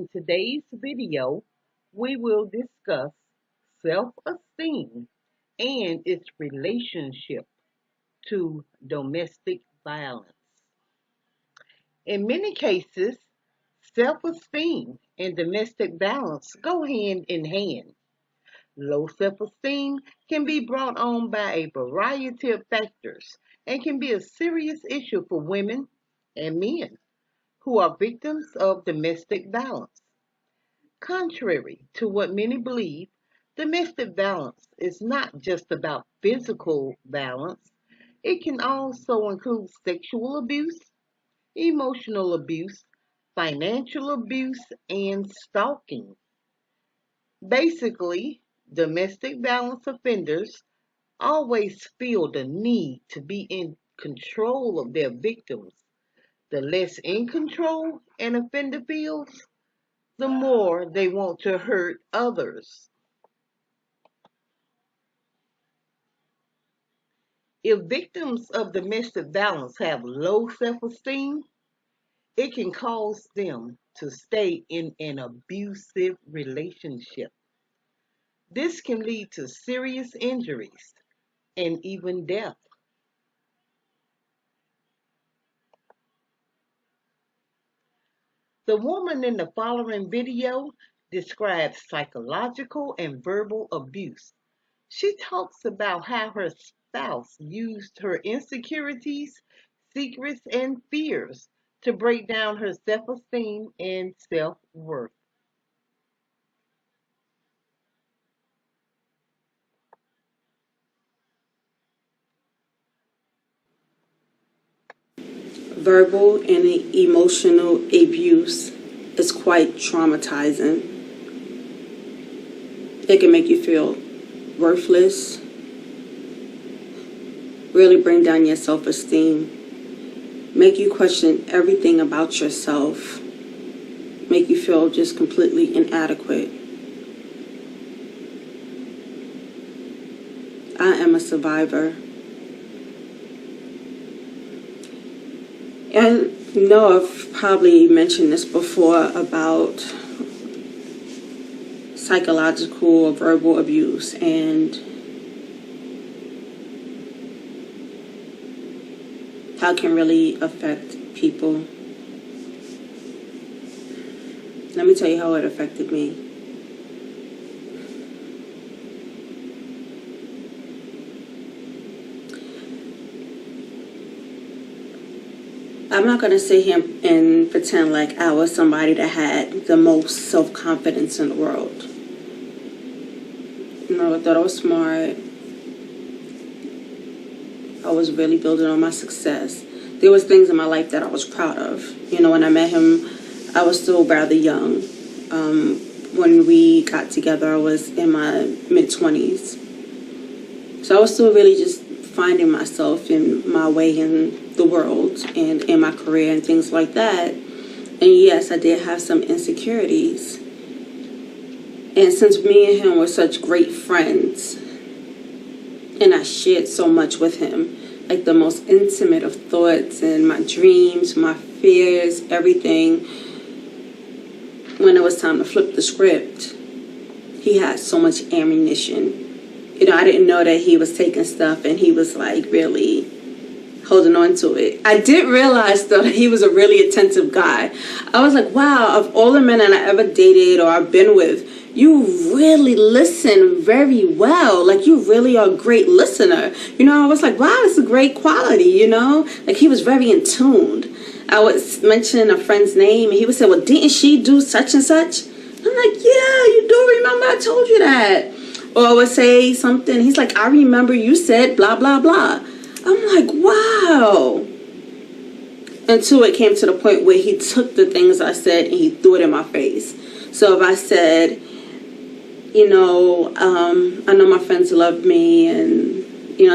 In today's video, we will discuss self-esteem and its relationship to domestic violence. In many cases, self-esteem and domestic violence go hand in hand. Low self-esteem can be brought on by a variety of factors and can be a serious issue for women and men who are victims of domestic violence. Contrary to what many believe, domestic violence is not just about physical violence. It can also include sexual abuse, emotional abuse, financial abuse, and stalking. Basically, domestic violence offenders always feel the need to be in control of their victims. The less in control an offender feels, the more they want to hurt others. If victims of domestic violence have low self esteem, it can cause them to stay in an abusive relationship. This can lead to serious injuries and even death. The woman in the following video describes psychological and verbal abuse. She talks about how her spouse used her insecurities, secrets, and fears to break down her self esteem and self worth. Verbal and emotional abuse is quite traumatizing. It can make you feel worthless, really bring down your self-esteem, make you question everything about yourself, make you feel just completely inadequate. I am a survivor. And I've probably mentioned this before about psychological or verbal abuse and how it can really affect people. Let me tell you how it affected me. I'm not going to sit here and pretend like I was somebody that had the most self-confidence in the world. I thought I was smart. I was really building on my success. There was things in my life that I was proud of. When I met him, I was still rather young. When we got together, I was in my mid-20s. So I was still really just finding myself in my way in the world and in my career and things like that. And yes, I did have some insecurities. And since me and him were such great friends, and I shared so much with him, like the most intimate of thoughts and my dreams, my fears, everything, when it was time to flip the script, he had so much ammunition. I didn't know that he was taking stuff and he was like really holding on to it. I did realize though that he was a really attentive guy. I was like, wow, of all the men that I ever dated or I've been with, you really listen very well. Like you really are a great listener. I was like, wow, it's a great quality, like he was very in tune. I would mention a friend's name and he would say, well, didn't she do such and such? I'm like, yeah, you do remember I told you that. Or I would say something. He's like, I remember you said blah, blah, blah. I'm like, wow. Until it came to the point where he took the things I said and he threw it in my face. So if I said, I know my friends love me and,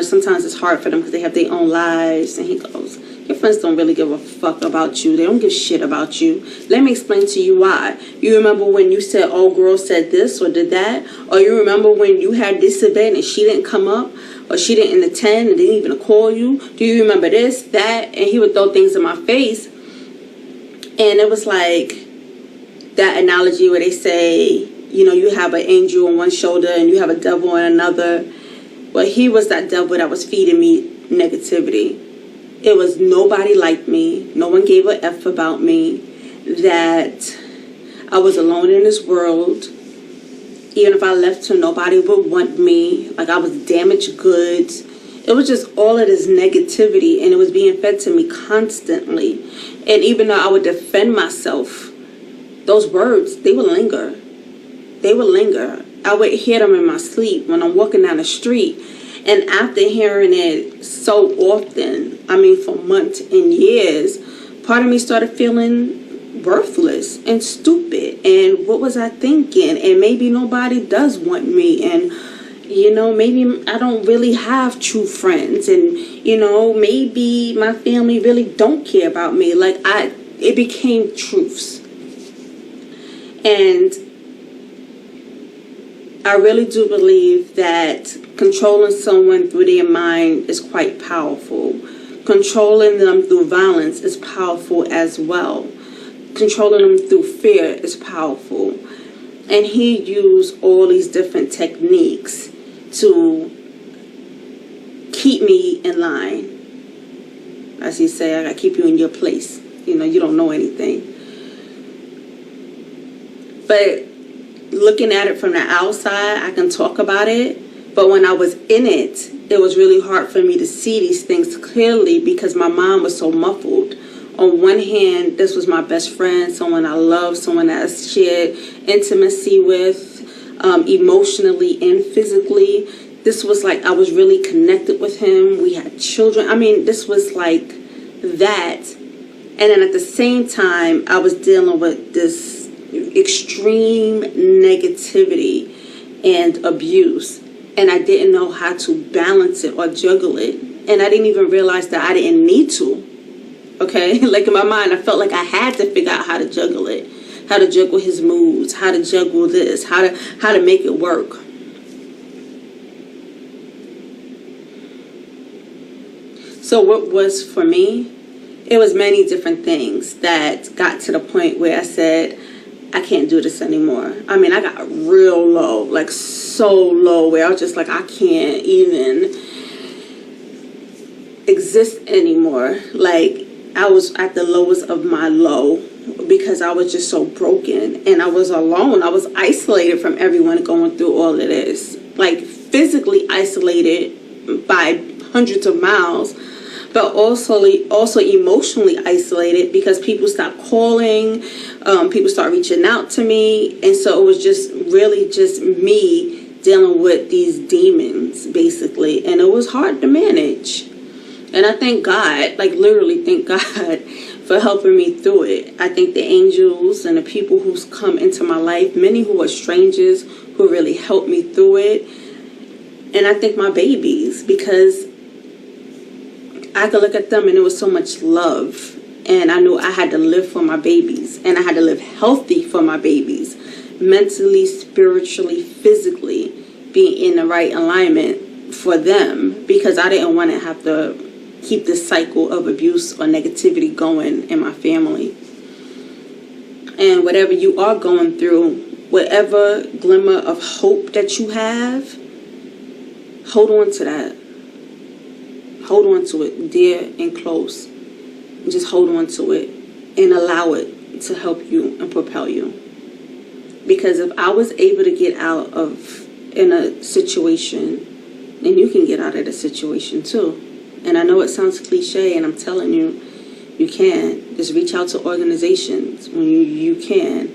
sometimes it's hard for them because they have their own lives. And he goes, your friends don't really give a fuck about you. They don't give shit about you. Let me explain to you why. You remember when you said, oh, girl said this or did that? Or you remember when you had this event and she didn't come up? Or she didn't attend and didn't even call you? Do you remember this, that? And he would throw things in my face. And it was like, that analogy where they say, you have an angel on one shoulder and you have a devil on another. Well, he was that devil that was feeding me negativity. It was nobody liked me. No one gave a F about me. That I was alone in this world. Even if I left to, nobody would want me. Like I was damaged goods. It was just all of this negativity, and it was being fed to me constantly. And even though I would defend myself, those words, they would linger. They would linger. I would hear them in my sleep when I'm walking down the street. And after hearing it so often, I mean for months and years, part of me started feeling worthless and stupid. And what was I thinking? And maybe nobody does want me. And, maybe I don't really have true friends. And, maybe my family really don't care about me. It became truths. And I really do believe that controlling someone through their mind is quite powerful. Controlling them through violence is powerful as well. Controlling them through fear is powerful. And he used all these different techniques to keep me in line. As he said, I gotta keep you in your place. You don't know anything. But looking at it from the outside, I can talk about it. But when I was in it, it was really hard for me to see these things clearly because my mind was so muffled. On one hand, this was my best friend, someone I love, someone that I shared intimacy with, emotionally and physically. This was like I was really connected with him. We had children. I mean, this was like that. And then at the same time, I was dealing with this extreme negativity and abuse. And I didn't know how to balance it or juggle it. And I didn't even realize that I didn't need to. Okay? Like in my mind, I felt like I had to figure out how to juggle it. How to juggle his moods. How to juggle this. How to make it work. So what was for me? It was many different things that got to the point where I said, I can't do this anymore. I mean, I got real low, like so low where I was just like, I can't even exist anymore. Like I was at the lowest of my low because I was just so broken and I was alone. I was isolated from everyone going through all of this, like physically isolated by hundreds of miles, but also emotionally isolated because people stopped calling, people started reaching out to me, and so it was just really just me dealing with these demons basically, and it was hard to manage. And I thank God, like literally thank God for helping me through it. I think the angels and the people who's come into my life, many who are strangers, who really helped me through it. And I thank my babies because I could look at them and there was so much love. And I knew I had to live for my babies. And I had to live healthy for my babies. Mentally, spiritually, physically, being in the right alignment for them. Because I didn't want to have to keep this cycle of abuse or negativity going in my family. And whatever you are going through, whatever glimmer of hope that you have, hold on to that. Hold on to it dear and close. And just hold on to it and allow it to help you and propel you. Because if I was able to get out of in a situation, then you can get out of the situation too. And I know it sounds cliche, and I'm telling you, you can. Just reach out to organizations when you can,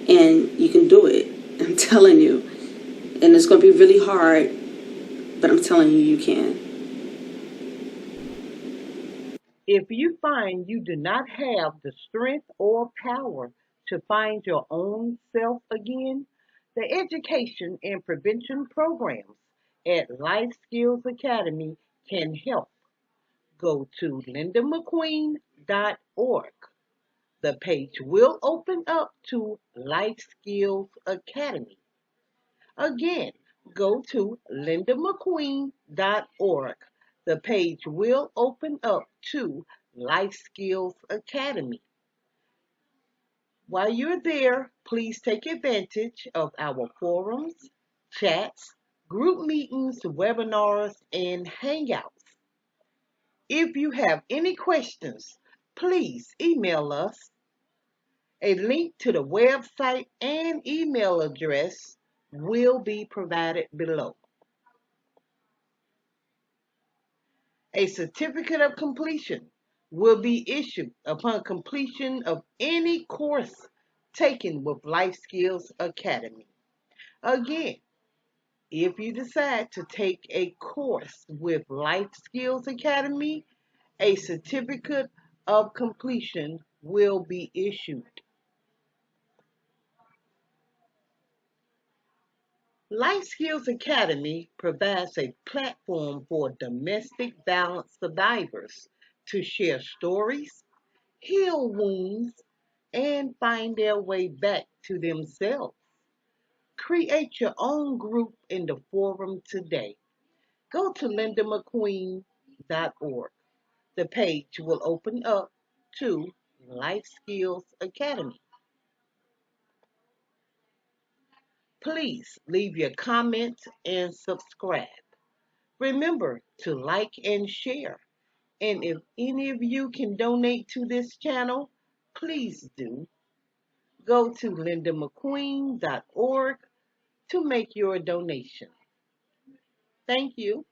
and you can do it. I'm telling you. And it's going to be really hard, but I'm telling you, you can. If you find you do not have the strength or power to find your own self again, the education and prevention programs at Life Skills Academy can help. Go to lindamcqueen.org. The page will open up to Life Skills Academy. Again, go to lindamcqueen.org. The page will open up to Life Skills Academy. While you're there, please take advantage of our forums, chats, group meetings, webinars, and hangouts. If you have any questions, please email us. A link to the website and email address will be provided below. A certificate of completion will be issued upon completion of any course taken with Life Skills Academy. Again, if you decide to take a course with Life Skills Academy, a certificate of completion will be issued. Life Skills Academy provides a platform for domestic violence survivors to share stories, heal wounds, and find their way back to themselves. Create your own group in the forum today. Go to lindamcqueen.org. The page will open up to Life Skills Academy. Please leave your comments and subscribe. Remember to like and share. And if any of you can donate to this channel, please do. Go to lindamcqueen.org to make your donation. Thank you.